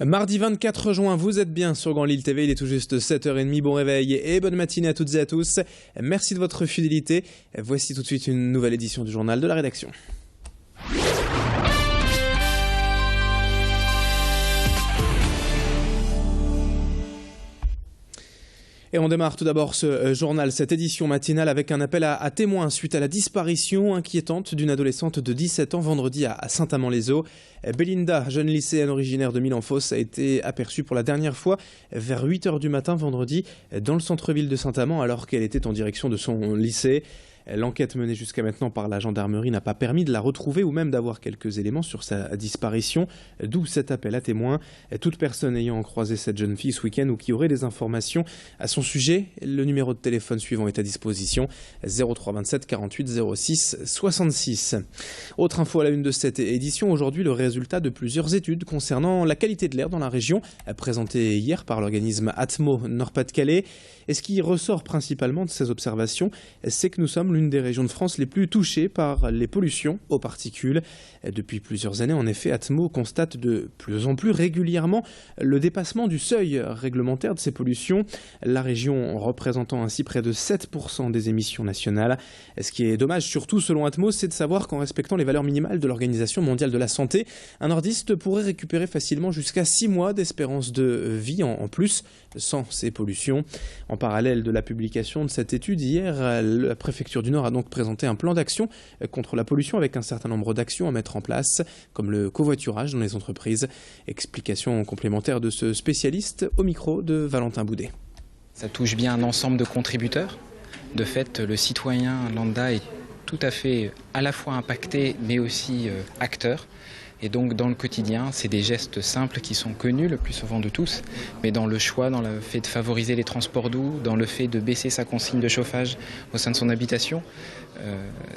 Mardi 24 juin, vous êtes bien sur Grand Lille TV, il est tout juste 7h30, bon réveil et bonne matinée à toutes et à tous. Merci de votre fidélité. Voici tout de suite une nouvelle édition du journal de la rédaction. Et on démarre tout d'abord ce journal, cette édition matinale avec un appel à témoins suite à la disparition inquiétante d'une adolescente de 17 ans vendredi à Saint-Amand-les-Eaux. Belinda, jeune lycéenne originaire de Milan-Fosse, a été aperçue pour la dernière fois vers 8h du matin vendredi dans le centre-ville de Saint-Amand alors qu'elle était en direction de son lycée. L'enquête menée jusqu'à maintenant par la gendarmerie n'a pas permis de la retrouver ou même d'avoir quelques éléments sur sa disparition, d'où cet appel à témoins. Toute personne ayant croisé cette jeune fille ce week-end ou qui aurait des informations à son sujet, le numéro de téléphone suivant est à disposition, 03 27 48 06 66. Autre info à la une de cette édition, aujourd'hui le résultat de plusieurs études concernant la qualité de l'air dans la région, présentées hier par l'organisme Atmo Nord-Pas-de-Calais. Et ce qui ressort principalement de ces observations, c'est que nous sommes l'une des régions de France les plus touchées par les pollutions aux particules. Depuis plusieurs années, en effet, Atmo constate de plus en plus régulièrement le dépassement du seuil réglementaire de ces pollutions, la région représentant ainsi près de 7% des émissions nationales. Ce qui est dommage, surtout selon Atmo, c'est de savoir qu'en respectant les valeurs minimales de l'Organisation mondiale de la santé, un nordiste pourrait récupérer facilement jusqu'à 6 mois d'espérance de vie en plus sans ces pollutions. En parallèle de la publication de cette étude, hier, la préfecture du Nord a donc présenté un plan d'action contre la pollution avec un certain nombre d'actions à mettre en place, comme le covoiturage dans les entreprises. Explication complémentaire de ce spécialiste au micro de Valentin Boudet. Ça touche bien un ensemble de contributeurs. De fait, le citoyen lambda est tout à fait à la fois impacté mais aussi acteur. Et donc dans le quotidien, c'est des gestes simples qui sont connus le plus souvent de tous, mais dans le choix, dans le fait de favoriser les transports doux, dans le fait de baisser sa consigne de chauffage au sein de son habitation,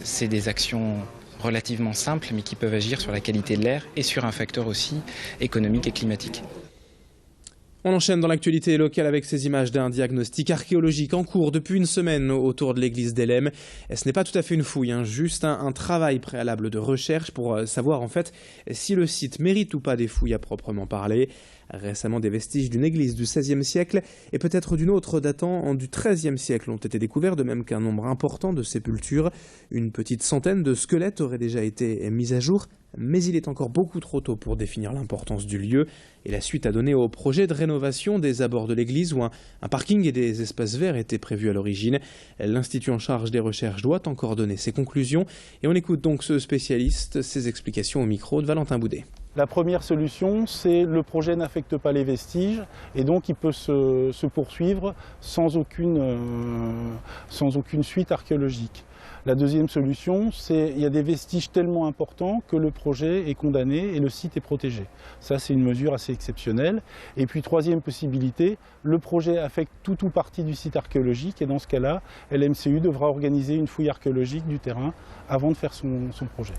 c'est des actions relativement simples mais qui peuvent agir sur la qualité de l'air et sur un facteur aussi économique et climatique. On enchaîne dans l'actualité locale avec ces images d'un diagnostic archéologique en cours depuis une semaine autour de l'église d'Helem. Ce n'est pas tout à fait une fouille, juste un travail préalable de recherche pour savoir en fait si le site mérite ou pas des fouilles à proprement parler. Récemment, des vestiges d'une église du XVIe siècle et peut-être d'une autre datant du XIIIe siècle ont été découverts, de même qu'un nombre important de sépultures. Une petite centaine de squelettes auraient déjà été mis à jour, mais il est encore beaucoup trop tôt pour définir l'importance du lieu et la suite à donner au projet de rénovation des abords de l'église où un parking et des espaces verts étaient prévus à l'origine. L'Institut en charge des recherches doit encore donner ses conclusions et on écoute donc ce spécialiste, ses explications au micro de Valentin Boudet. La première solution, c'est le projet n'affecte pas les vestiges et donc il peut se poursuivre sans aucune suite archéologique. La deuxième solution, c'est qu'il y a des vestiges tellement importants que le projet est condamné et le site est protégé. Ça, c'est une mesure assez exceptionnelle. Et puis, troisième possibilité, le projet affecte tout ou partie du site archéologique et dans ce cas-là, LMCU devra organiser une fouille archéologique du terrain avant de faire son projet.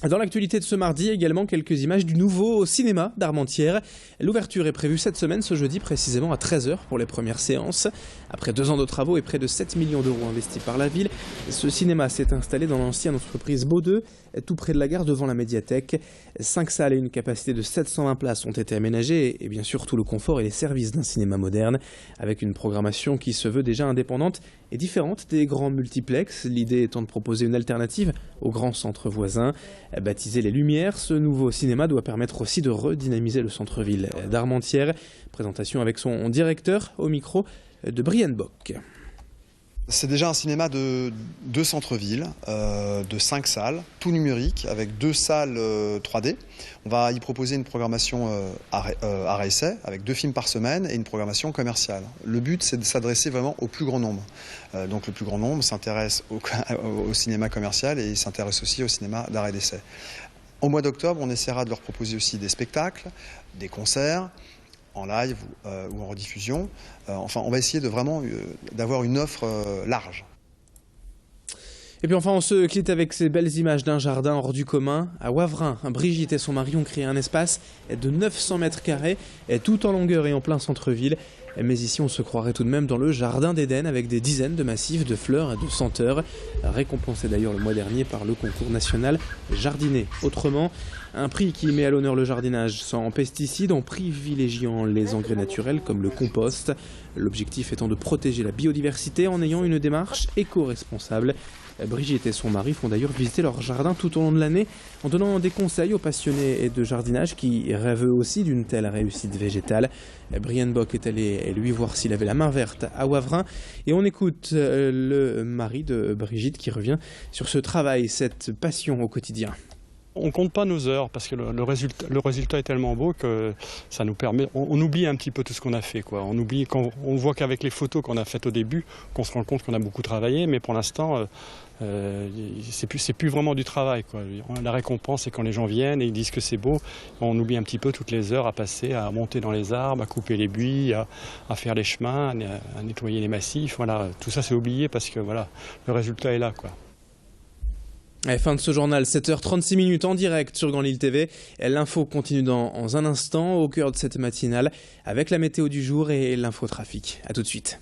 Dans l'actualité de ce mardi, également quelques images du nouveau cinéma d'Armentières. L'ouverture est prévue cette semaine, ce jeudi précisément à 13h pour les premières séances. Après 2 ans de travaux et près de 7 millions d'euros investis par la ville, ce cinéma s'est installé dans l'ancienne entreprise Baudeux, tout près de la gare devant la médiathèque. 5 salles et une capacité de 720 places ont été aménagées et bien sûr tout le confort et les services d'un cinéma moderne, avec une programmation qui se veut déjà indépendante et différente des grands multiplex, l'idée étant de proposer une alternative aux grands centres voisins. Baptisé Les Lumières, ce nouveau cinéma doit permettre aussi de redynamiser le centre-ville d'Armentières. Présentation avec son directeur au micro de Brian Bock. C'est déjà un cinéma de centre-ville, de 5 salles, tout numérique, avec 2 salles 3D. On va y proposer une programmation arrêt-essai, avec 2 films par semaine et une programmation commerciale. Le but, c'est de s'adresser vraiment au plus grand nombre. Donc le plus grand nombre s'intéresse au cinéma commercial et il s'intéresse aussi au cinéma d'arrêt-d'essai. Au mois d'octobre, on essaiera de leur proposer aussi des spectacles, des concerts, en live ou en rediffusion. Enfin, on va essayer d'avoir une offre large. Et puis enfin, on se quitte avec ces belles images d'un jardin hors du commun. À Wavrin, Brigitte et son mari ont créé un espace de 900 mètres carrés, tout en longueur et en plein centre-ville. Mais ici, on se croirait tout de même dans le jardin d'Éden avec des dizaines de massifs de fleurs et de senteurs, récompensés d'ailleurs le mois dernier par le concours national Jardiner Autrement. Un prix qui met à l'honneur le jardinage sans pesticides en privilégiant les engrais naturels comme le compost. L'objectif étant de protéger la biodiversité en ayant une démarche éco-responsable. Brigitte et son mari font d'ailleurs visiter leur jardin tout au long de l'année en donnant des conseils aux passionnés de jardinage qui rêvent aussi d'une telle réussite végétale. Brian Bock est allé lui voir s'il avait la main verte à Wavrin et on écoute le mari de Brigitte qui revient sur ce travail, cette passion au quotidien. On ne compte pas nos heures parce que le résultat est tellement beau que ça nous permet. On oublie un petit peu tout ce qu'on a fait, quoi. On oublie quand on voit qu'avec les photos qu'on a faites au début, qu'on se rend compte qu'on a beaucoup travaillé, mais pour l'instant, c'est plus vraiment du travail, quoi. La récompense, c'est quand les gens viennent et ils disent que c'est beau. On oublie un petit peu toutes les heures à passer, à monter dans les arbres, à couper les buis, à faire les chemins, à nettoyer les massifs. Voilà, tout ça c'est oublié parce que voilà, le résultat est là, quoi. Et fin de ce journal, 7h36 en direct sur Grand Lille TV. L'info continue dans un instant au cœur de cette matinale avec la météo du jour et l'infotrafic. A tout de suite.